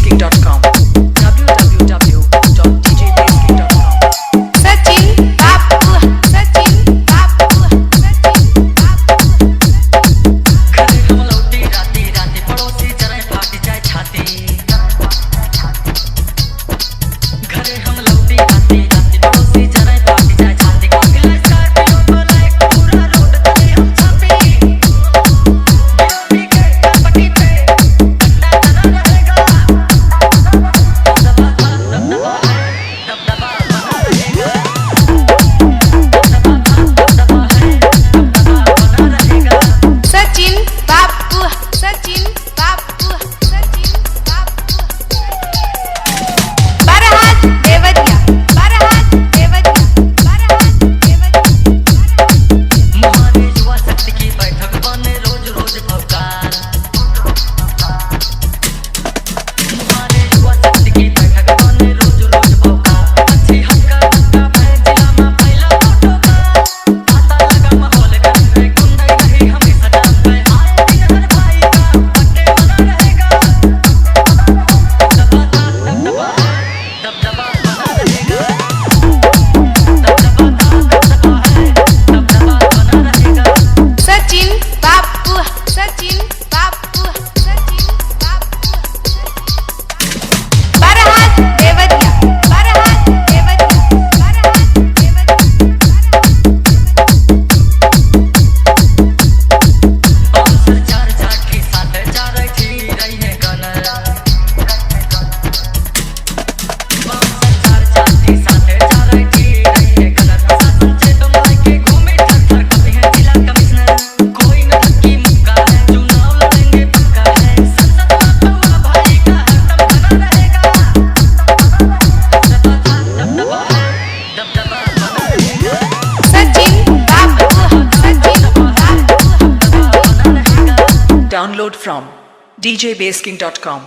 djbasking.com www.djbasking.com Sachin बाबू सचिन बाबू सचिन बाबू घरे हम लौटी राती राती पड़ोसी जरे फाट जाए छाती घरे हम लौटी राती राती पड़ोसी जरे फाट जाए छाती कोकिला स्कॉर्पियो को लाइक पूरा रोड तले हम छापी बिरौनी के पट्टी पे डंडा तना रहेगा दबदबा दबदबा है दबदबा बना रहेगा दबदबा है दबदबा बना रहेगा सचिन बाबू सचिन बाबू सचिन बाबू बरहात देवरिया बरहात देवरिया बरहात देवरिया मुहाने युवा शक्ति की बैठक बने रोज रोज भवकार मुहाने युवा शक्ति की बैठक बने रोज रोज भवकार अच्छी हक्का हक्का भय जिला में फैला फोटो का आता लगा माहौल गरम है गुंडई नहीं हमेशा जाम पे आए दिन हर भाई का पट्टे बना रहेगा दबदबा दबदबा है दबदबा बना रहेगा दबदबा दबदबा है दबदबा बना रहेगा सचिन बाबू सचिन बाबू सचिन बाबू बरहात देवरिया बरहात देवरिया बरहात देवरिया बाउंसर चार चार के साथ चार थी रही है गनर बाउंसर चार चार के साथ चार थी रही है गनर प्रशासन से तो मार के घूमे थर थर कभी है जिला कमिश्नर कोई न धक्की मुक्का है चुनाव लड़ेंगे पक्का है संसद में तो भाई का हरदम बना रहेगा दबदबा है दबदबा बना रहेगा सचिन बाबू सचिन बाबू दबदबा बना रहेगा download from djbasking.com